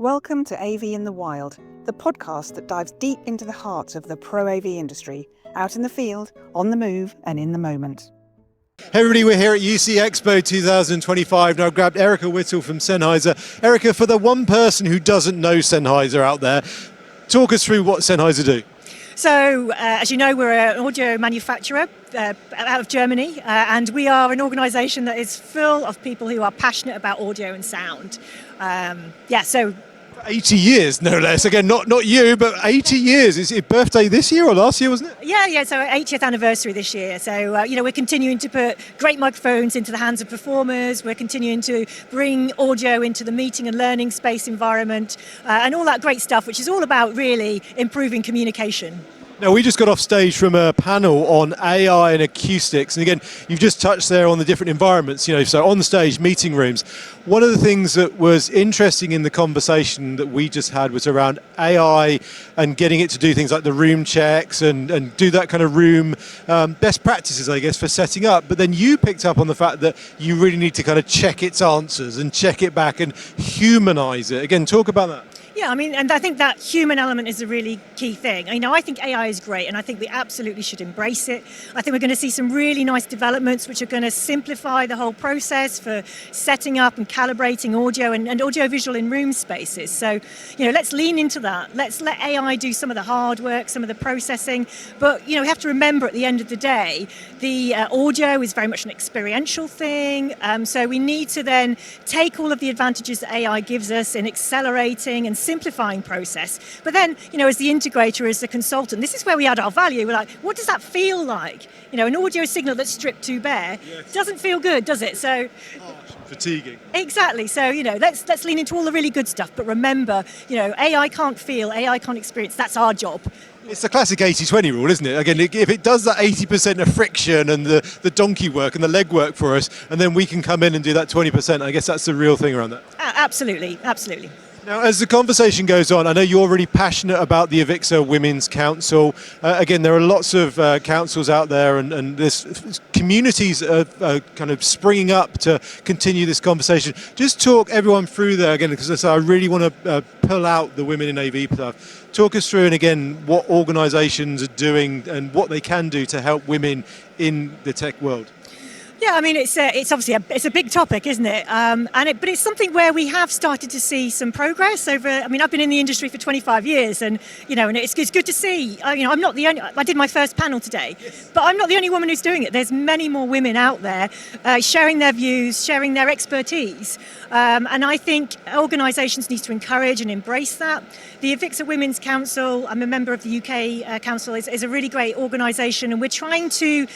Welcome to AV in the Wild, the podcast that dives deep into the heart of the pro AV industry, out in the field, on the move, and in the moment. Hey everybody, we're here at UC Expo 2025. Now I've grabbed Erica Whittle from Sennheiser. Erica, for the one person who doesn't know Sennheiser out there, talk us through what Sennheiser do. So, as you know, we're an audio manufacturer out of Germany, and we are an organisation that is full of people who are passionate about audio and sound. 80 years, no less. Again, not you, but 80 years. Is it birthday this year or last year, wasn't it? Yeah, so 80th anniversary this year. So, we're continuing to put great microphones into the hands of performers. We're continuing to bring audio into the meeting and learning space environment, and all that great stuff, which is all about really improving communication. Now, we just got off stage from a panel on AI and acoustics. And again, you've just touched there on the different environments, so on stage, meeting rooms. One of the things that was interesting in the conversation that we just had was around AI and getting it to do things like the room checks and do that kind of room best practices, I guess, for setting up. But then you picked up on the fact that you really need to kind of check its answers and check it back and humanize it. Again, talk about that. Yeah, and I think that human element is a really key thing. I think AI is great, and I think we absolutely should embrace it. I think we're going to see some really nice developments which are going to simplify the whole process for setting up and calibrating audio and audiovisual in room spaces. So, let's lean into that. Let's let AI do some of the hard work, some of the processing. But, we have to remember at the end of the day, the audio is very much an experiential thing. So we need to then take all of the advantages that AI gives us in accelerating and simplifying process. But then, as the integrator, as the consultant, this is where we add our value. We're like, what does that feel like? An audio signal that's stripped to bare doesn't feel good, does it? So fatiguing. Exactly. So, let's lean into all the really good stuff. But remember, AI can't feel, AI can't experience. That's our job. It's the classic 80-20 rule, isn't it? Again, if it does that 80% of friction and the donkey work and the leg work for us, and then we can come in and do that 20%, I guess that's the real thing around that. Absolutely. Now, as the conversation goes on, I know you're really passionate about the AVIXA Women's Council. Again, there are lots of councils out there, and there's communities are kind of springing up to continue this conversation. Just talk everyone through there again, because I really want to pull out the women in AV stuff. Talk us through, and again, what organisations are doing and what they can do to help women in the tech world. Yeah, it's obviously a big topic, isn't it? But it's something where we have started to see some progress over. I've been in the industry for 25 years, and it's good to see. I'm not the only. I did my first panel today, but I'm not the only woman who's doing it. There's many more women out there sharing their views, sharing their expertise, and I think organisations need to encourage and embrace that. The AVIXA Women's Council, I'm a member of the UK Council, is a really great organisation, and we're trying to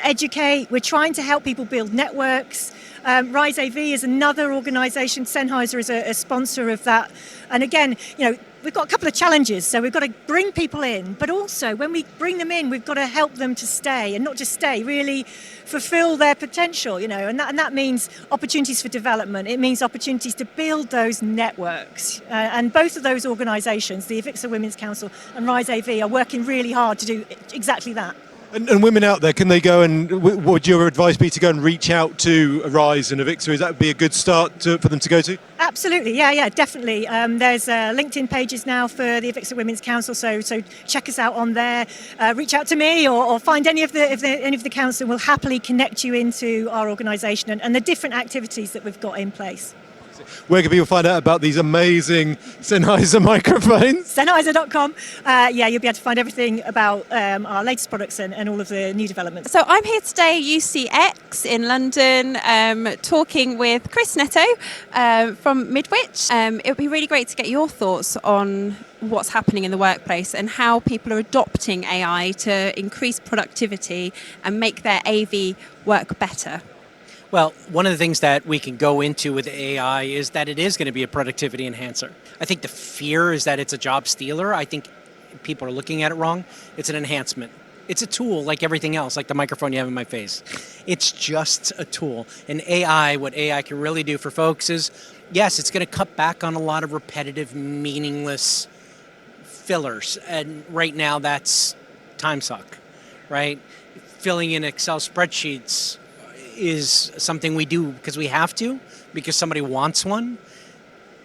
educate, we're trying to help people build networks. Rise AV is another organisation. Sennheiser is a sponsor of that. And again, we've got a couple of challenges. So we've got to bring people in, but also when we bring them in, we've got to help them to stay, and not just stay, really fulfil their potential, and that means opportunities for development. It means opportunities to build those networks. And both of those organisations, the AVIXA Women's Council and Rise AV, are working really hard to do exactly that. And women out there, can they go and would your advice be to go and reach out to Rise and AVIXA? Is that be a good start for them to go to? Absolutely, yeah, definitely. There's LinkedIn pages now for the AVIXA Women's Council, so check us out on there. Reach out to me or find any of the council. We'll happily connect you into our organisation and the different activities that we've got in place. Where can people find out about these amazing Sennheiser microphones? Sennheiser.com. You'll be able to find everything about our latest products and all of the new developments. So I'm here today at UCX in London, talking with Chris Neto from Midwich. It would be really great to get your thoughts on what's happening in the workplace and how people are adopting AI to increase productivity and make their AV work better. Well, one of the things that we can go into with AI is that it is going to be a productivity enhancer. I think the fear is that it's a job stealer. I think people are looking at it wrong. It's an enhancement. It's a tool like everything else, like the microphone you have in my face. It's just a tool. And AI, what AI can really do for folks is, yes, it's going to cut back on a lot of repetitive, meaningless fillers. And right now that's time suck, right? Filling in Excel spreadsheets is something we do because we have to, because somebody wants one.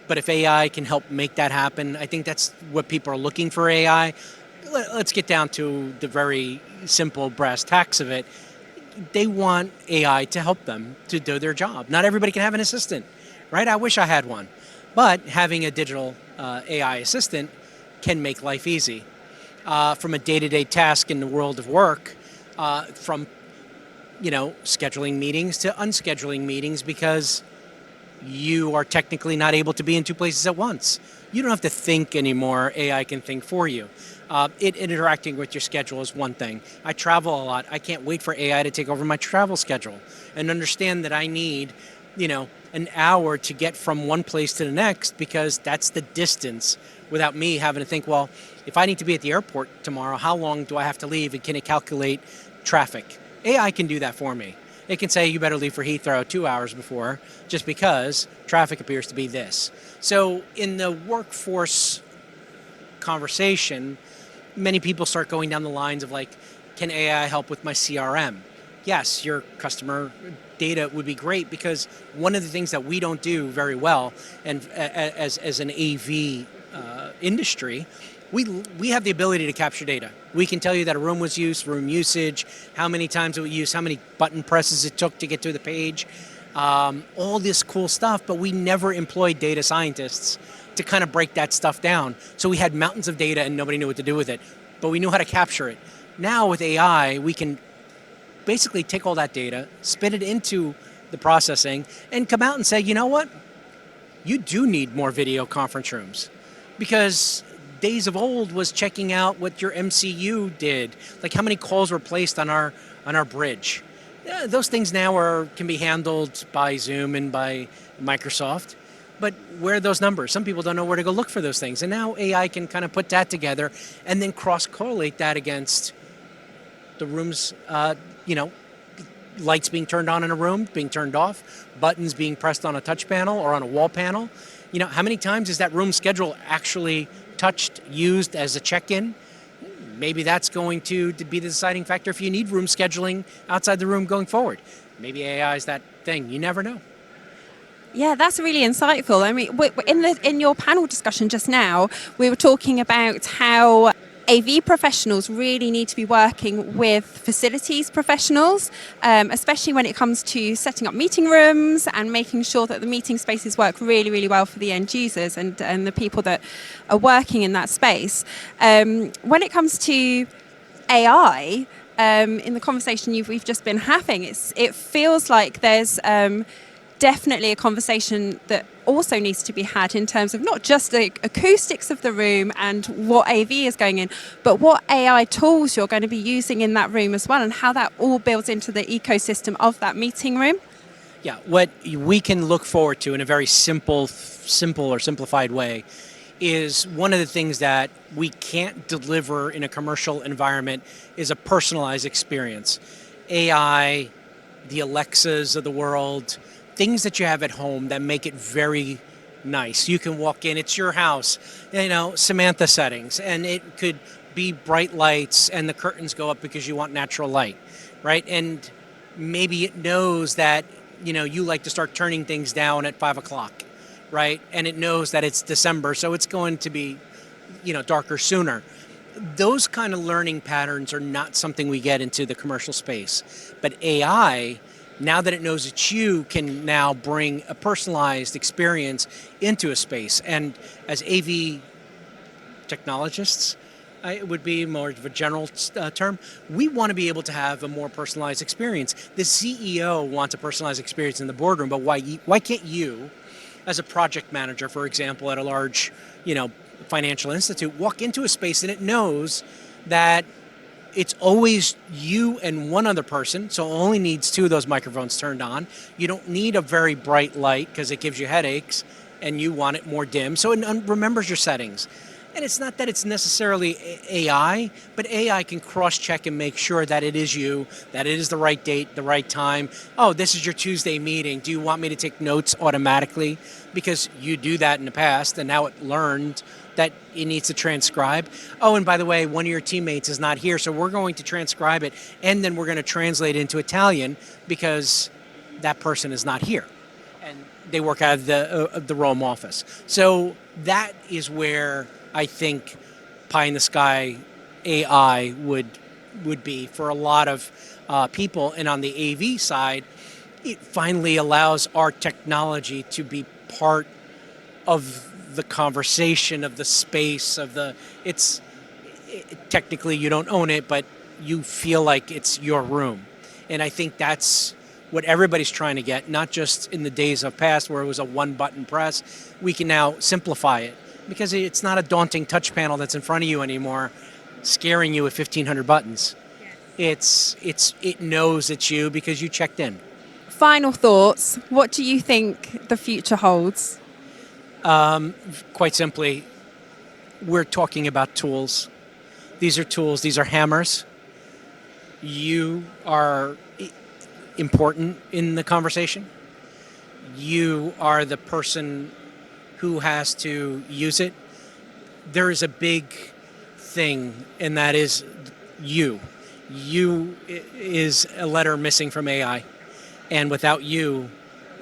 But if AI can help make that happen, I think that's what people are looking for AI. Let's get down to the very simple brass tacks of it. They want AI to help them to do their job. Not everybody can have an assistant, right? I wish I had one. But having a digital AI assistant can make life easy. From a day-to-day task in the world of work, from scheduling meetings to unscheduling meetings because you are technically not able to be in two places at once. You don't have to think anymore. AI can think for you. Interacting with your schedule is one thing. I travel a lot. I can't wait for AI to take over my travel schedule and understand that I need, an hour to get from one place to the next because that's the distance without me having to think, well, if I need to be at the airport tomorrow, how long do I have to leave and can it calculate traffic? AI can do that for me. It can say you better leave for Heathrow 2 hours before just because traffic appears to be this. So in the workforce conversation, many people start going down the lines of like, can AI help with my CRM? Yes, your customer data would be great because one of the things that we don't do very well, and as an AV industry, we have the ability to capture data. We can tell you that a room was used, room usage, how many times it was used, how many button presses it took to get to the page, all this cool stuff, but we never employed data scientists to kind of break that stuff down. So we had mountains of data and nobody knew what to do with it, but we knew how to capture it. Now with AI, we can basically take all that data, spit it into the processing, and come out and say, you know what? You do need more video conference rooms. Because days of old was checking out what your MCU did, like how many calls were placed on our bridge. Yeah, those things now can be handled by Zoom and by Microsoft. But where are those numbers? Some people don't know where to go look for those things. And now AI can kind of put that together and then cross-correlate that against the room's, lights being turned on in a room, being turned off, buttons being pressed on a touch panel or on a wall panel. How many times is that room schedule actually touched, used as a check-in? Maybe that's going to be the deciding factor if you need room scheduling outside the room going forward. Maybe AI is that thing. You never know. Yeah, that's really insightful. I mean, in your panel discussion just now, we were talking about how AV professionals really need to be working with facilities professionals, especially when it comes to setting up meeting rooms and making sure that the meeting spaces work really, really well for the end users and the people that are working in that space. When it comes to AI, in the conversation we've just been having, it feels like there's definitely a conversation that also needs to be had in terms of not just the acoustics of the room and what AV is going in, but what AI tools you're going to be using in that room as well, and how that all builds into the ecosystem of that meeting room. Yeah, what we can look forward to in a very simple or simplified way is one of the things that we can't deliver in a commercial environment is a personalized experience. AI, the Alexas of the world, things that you have at home that make it very nice. You can walk in, it's your house, Samantha settings, and it could be bright lights and the curtains go up because you want natural light, right? And maybe it knows that, you like to start turning things down at 5 o'clock, right? And it knows that it's December, so it's going to be, darker sooner. Those kind of learning patterns are not something we get into the commercial space. But AI, now that it knows it's you, can now bring a personalized experience into a space. And as AV technologists, it would be more of a general term, we want to be able to have a more personalized experience. The CEO wants a personalized experience in the boardroom, but why can't you, as a project manager, for example, at a large, financial institute, walk into a space and it knows that it's always you and one other person, so it only needs 2 of those microphones turned on. You don't need a very bright light because it gives you headaches and you want it more dim, so it remembers your settings. And it's not that it's necessarily AI, but AI can cross-check and make sure that it is you, that it is the right date, the right time. Oh, this is your Tuesday meeting. Do you want me to take notes automatically? Because you do that in the past, and now it learned that it needs to transcribe. Oh, and by the way, one of your teammates is not here, so we're going to transcribe it, and then we're going to translate it into Italian because that person is not here. And they work out of the Rome office. So that is where I think pie in the sky AI would be for a lot of people. And on the AV side, it finally allows our technology to be part of the conversation, of the space, technically you don't own it, but you feel like it's your room. And I think that's what everybody's trying to get, not just in the days of past where it was a one-button press. We can now simplify it because it's not a daunting touch panel that's in front of you anymore, scaring you with 1,500 buttons. Yes. It knows it's you because you checked in. Final thoughts. What do you think the future holds? Quite simply, we're talking about tools. These are tools. These are hammers. You are important in the conversation. You are the person who has to use it. There is a big thing, and that is you. You is a letter missing from AI. And without you,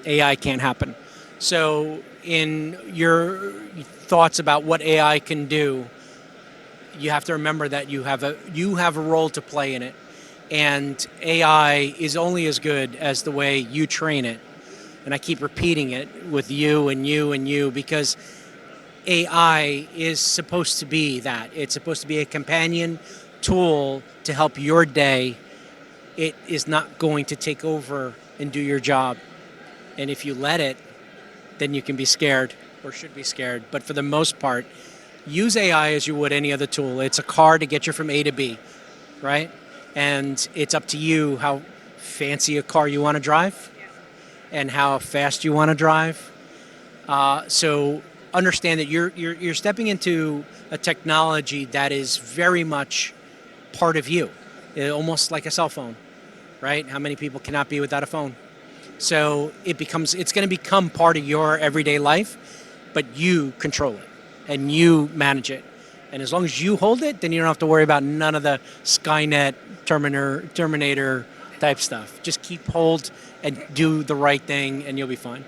AI can't happen. So in your thoughts about what AI can do, you have to remember that you have a role to play in it. And AI is only as good as the way you train it. And I keep repeating it with you and you and you because AI is supposed to be that. It's supposed to be a companion tool to help your day. It is not going to take over and do your job. And if you let it, then you can be scared or should be scared. But for the most part, use AI as you would any other tool. It's a car to get you from A to B, right? And it's up to you how fancy a car you want to drive and how fast you want to drive. So understand that you're stepping into a technology that is very much part of you, almost like a cell phone, right? How many people cannot be without a phone? So it's going to become part of your everyday life, but you control it and you manage it. And as long as you hold it, then you don't have to worry about none of the Skynet, Terminator type stuff. Just keep hold and do the right thing and you'll be fine.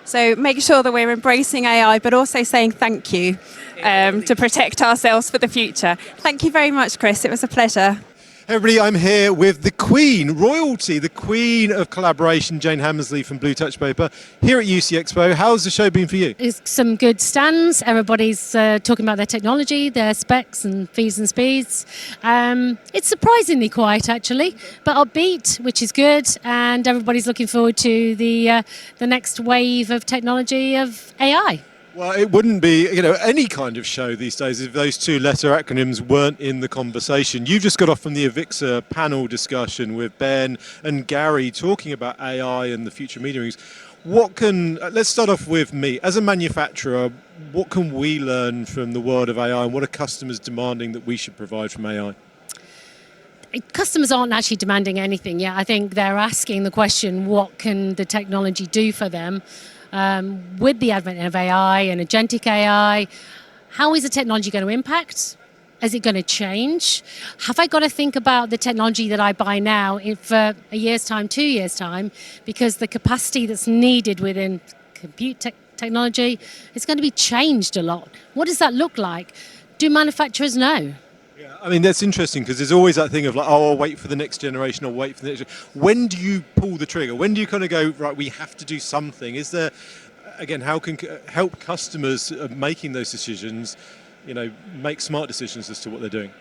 So make sure that we're embracing AI, but also saying thank you to protect ourselves for the future. Thank you very much, Chris. It was a pleasure. Hey everybody, I'm here with the Queen, royalty, the Queen of collaboration, Jane Hammersley from Blue Touch Paper, here at UCX Expo. How's the show been for you? It's some good stands. Everybody's talking about their technology, their specs and fees and speeds. It's surprisingly quiet actually, but upbeat, which is good. And everybody's looking forward to the next wave of technology of AI. Well, it wouldn't be, any kind of show these days if those two letter acronyms weren't in the conversation. You've just got off from the Avixa panel discussion with Ben and Gary talking about AI and the future meeting rooms. Let's start off with me. As a manufacturer, what can we learn from the world of AI and what are customers demanding that we should provide from AI? Customers aren't actually demanding anything yet. I think they're asking the question, what can the technology do for them? With the advent of AI and agentic AI, how is the technology going to impact? Is it going to change? Have I got to think about the technology that I buy now for a year's time, 2 years' time? Because the capacity that's needed within compute technology is going to be changed a lot. What does that look like? Do manufacturers know? I mean, that's interesting because there's always that thing of like, I'll wait for the next generation, I'll wait for the next. When do you pull the trigger? When do you kind of go, right, we have to do something? Is there, again, how can help customers making those decisions, make smart decisions as to what they're doing?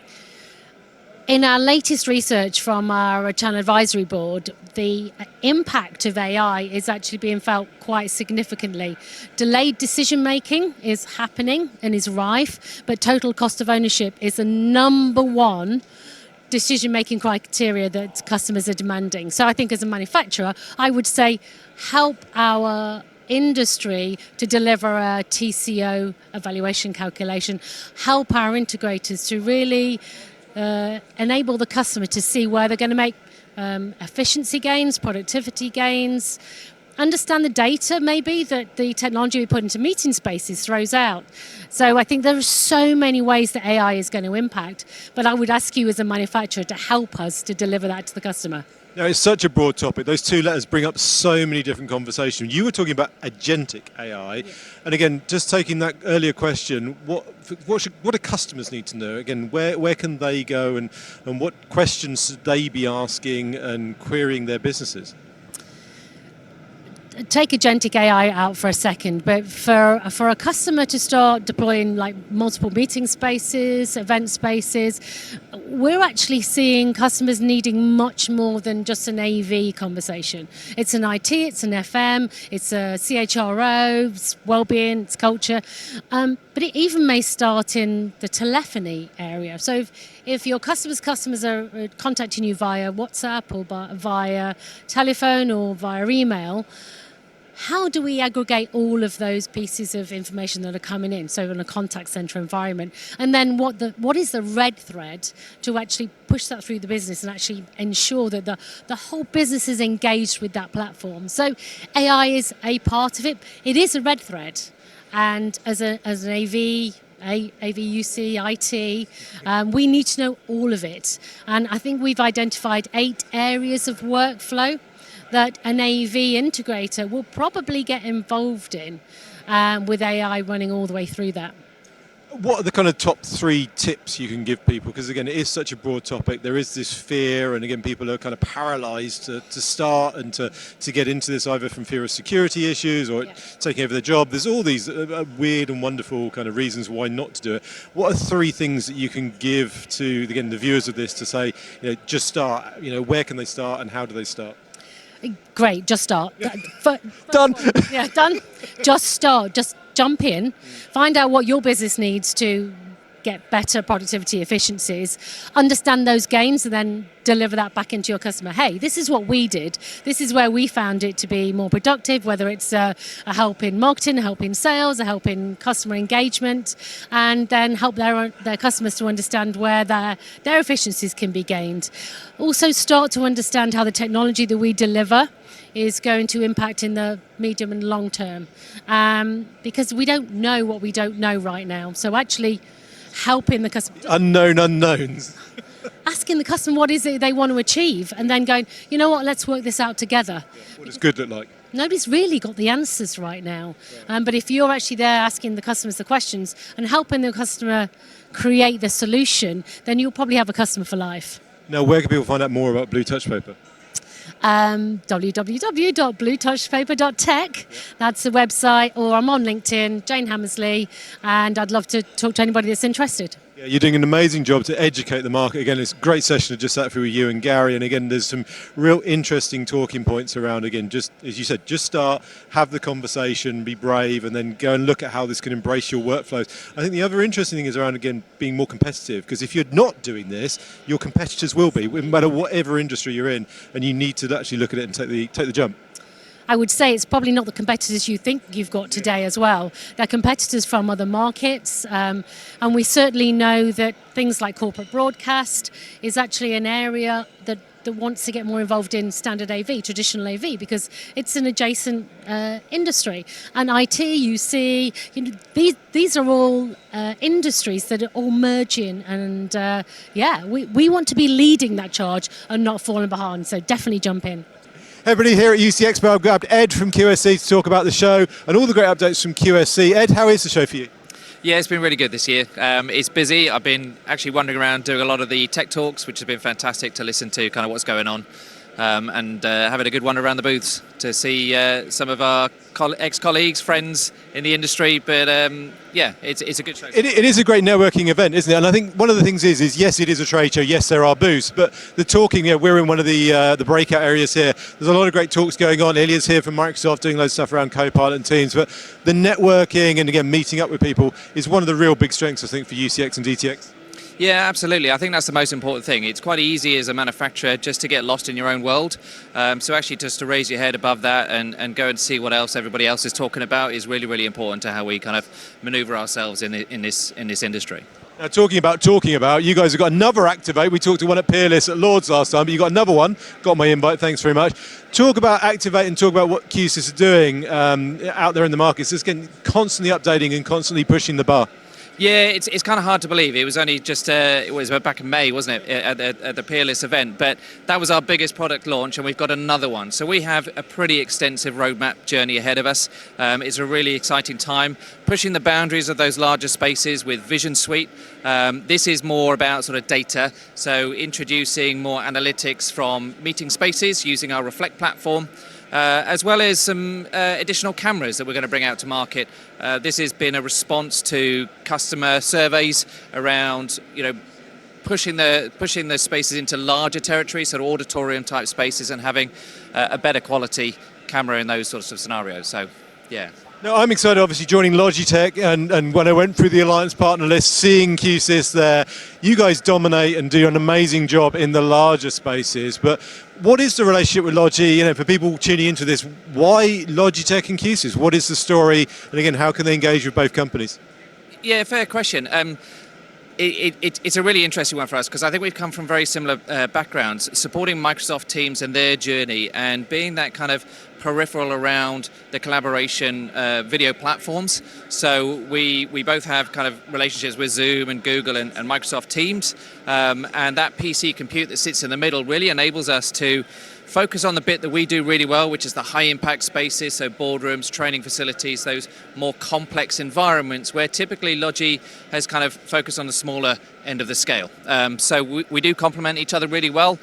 In our latest research from our Channel Advisory Board, the impact of AI is actually being felt quite significantly. Delayed decision making is happening and is rife, but total cost of ownership is the number one decision making criteria that customers are demanding. So I think as a manufacturer, I would say help our industry to deliver a TCO evaluation calculation, help our integrators to really enable the customer to see where they're going to make efficiency gains, productivity gains, understand the data maybe that the technology we put into meeting spaces throws out. So I think there are so many ways that AI is going to impact, but I would ask you as a manufacturer to help us to deliver that to the customer. Now, it's such a broad topic. Those two letters bring up so many different conversations. You were talking about agentic AI. And again, just taking that earlier question, what do customers need to know? Again, where can they go and what questions should they be asking and querying their businesses? Take agentic AI out for a second, but for a customer to start deploying like multiple meeting spaces, event spaces, we're actually seeing customers needing much more than just an AV conversation. It's an IT, it's an FM, it's a CHRO, it's well-being, it's culture, but it even may start in the telephony area. So if your customers are contacting you via WhatsApp or via telephone or via email, how do we aggregate all of those pieces of information that are coming in, so in a contact center environment? And then what is the red thread to actually push that through the business and actually ensure that the whole business is engaged with that platform? So AI is a part of it. It is a red thread. And as an AV, UC, IT, we need to know all of it. And I think we've identified 8 areas of workflow that an AV integrator will probably get involved in, with AI running all the way through that. What are the kind of top 3 tips you can give people? Because again, it is such a broad topic. There is this fear, and again, people are kind of paralyzed to start and to get into this, either from fear of security issues or taking over their job. There's all these weird and wonderful kind of reasons why not to do it. What are 3 things that you can give to, again, the viewers of this to say, just start? Where can they start and how do they start? Great, just start. Done. Yeah, done. Just start. Just jump in. Find out what your business needs to get better productivity efficiencies. Understand those gains and then deliver that back into your customer. Hey, this is what we did. This is where we found it to be more productive, whether it's a help in marketing, a help in sales, a help in customer engagement, and then help their customers to understand where their efficiencies can be gained. Also start to understand how the technology that we deliver is going to impact in the medium and long term, because we don't know what we don't know right now. So actually helping the customer. Unknown unknowns. Asking the customer what is it they want to achieve, and then going, you know what, let's work this out together. What does good look like? Nobody's really got the answers right now. But if you're actually there asking the customers the questions and helping the customer create the solution, then you'll probably have a customer for life. Now, where can people find out more about Blue Touch Paper? www.bluetouchpaper.tech. That's the website, or I'm on LinkedIn, Jane Hammersley, and I'd love to talk to anybody that's interested. Yeah, you're doing an amazing job to educate the market. Again, it's a great session to just sat through with you and Gary. And again, there's some real interesting talking points around, again, just as you said, just start, have the conversation, be brave, and then go and look at how this can embrace your workflows. I think the other interesting thing is around, again, being more competitive, because if you're not doing this, your competitors will be, no matter whatever industry you're in, and you need to actually look at it and take the jump. I would say it's probably not the competitors you think you've got today as well. They're competitors from other markets, and we certainly know that things like corporate broadcast is actually an area that wants to get more involved in standard AV, traditional AV, because it's an adjacent industry. And IT, UC, these are all industries that are all merging, and we want to be leading that charge and not falling behind. So definitely jump in. Everybody, here at UCX, I've grabbed Ed from QSC to talk about the show and all the great updates from QSC. Ed, how is the show for you? Yeah, it's been really good this year. It's busy. I've been actually wandering around doing a lot of the tech talks, which has been fantastic to listen to kind of what's going on, and having a good wander around the booths to see some of our ex-colleagues, friends in the industry. But it's a good show. It is a great networking event, isn't it? And I think one of the things is yes, it is a trade show. Yes, there are booths, but the talking. We're in one of the breakout areas here. There's a lot of great talks going on. Ilya's here from Microsoft doing loads of stuff around Copilot and Teams. But the networking and again meeting up with people is one of the real big strengths, I think, for UCX and DTX. Yeah, absolutely. I think that's the most important thing. It's quite easy as a manufacturer just to get lost in your own world. So actually just to raise your head above that and go and see what else everybody else is talking about is really, really important to how we kind of maneuver ourselves in this industry. Now, talking about, you guys have got another Activate. We talked to one at Peerless at Lord's last time, but you got another one. Got my invite, thanks very much. Talk about Activate and talk about what QSys are doing out there in the market. So it's getting constantly updating and constantly pushing the bar. Yeah, it's kind of hard to believe. It was only just it was back in May, wasn't it, at the Peerless event? But that was our biggest product launch, and we've got another one. So we have a pretty extensive roadmap journey ahead of us. It's a really exciting time, pushing the boundaries of those larger spaces with Vision Suite. This is more about sort of data, so introducing more analytics from meeting spaces using our Reflect platform. As well as some additional cameras that we're going to bring out to market. This has been a response to customer surveys around, pushing the spaces into larger territories, sort of auditorium type spaces, and having a better quality camera in those sorts of scenarios. So, yeah. Now, I'm excited, obviously, joining Logitech, and when I went through the Alliance partner list, seeing QSys there, you guys dominate and do an amazing job in the larger spaces. But what is the relationship with Logi? For people tuning into this, why Logitech and QSys? What is the story? And again, how can they engage with both companies? Yeah, fair question. It's a really interesting one for us because I think we've come from very similar backgrounds, supporting Microsoft Teams and their journey and being that kind of peripheral around the collaboration video platforms. So we both have kind of relationships with Zoom and Google and Microsoft Teams, and that PC compute that sits in the middle really enables us to focus on the bit that we do really well, which is the high impact spaces, so boardrooms, training facilities, those more complex environments where typically Logi has kind of focused on the smaller end of the scale. So we do complement each other really well.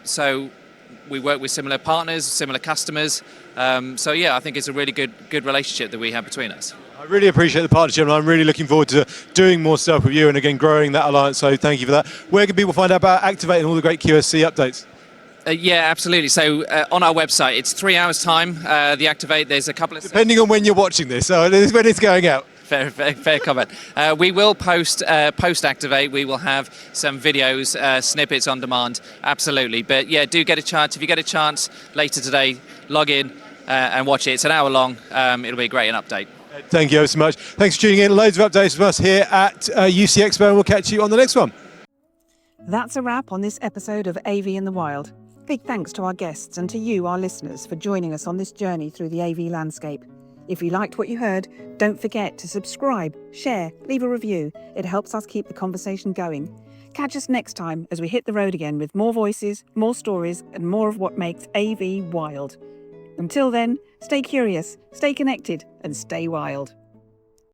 So we work with similar partners, similar customers. So yeah, I think it's a really good relationship that we have between us. I really appreciate the partnership, and I'm really looking forward to doing more stuff with you and again growing that alliance. So thank you for that. Where can people find out about Activate and all the great QSC updates? Yeah, absolutely. So on our website, it's 3 hours time. The Activate, there's a couple of... Depending on when you're watching this, so this is when it's going out. Fair comment. We will post-Activate. We will have some videos, snippets on demand. Absolutely. But yeah, do get a chance. If you get a chance later today, log in and watch it. It's an hour long. It'll be great, an update. Thank you so much. Thanks for tuning in. Loads of updates from us here at UCX Expo, and we'll catch you on the next one. That's a wrap on this episode of AV in the Wild. Big thanks to our guests and to you, our listeners, for joining us on this journey through the AV landscape. If you liked what you heard, don't forget to subscribe, share, leave a review. It helps us keep the conversation going. Catch us next time as we hit the road again with more voices, more stories, and more of what makes AV wild. Until then, stay curious, stay connected, and stay wild.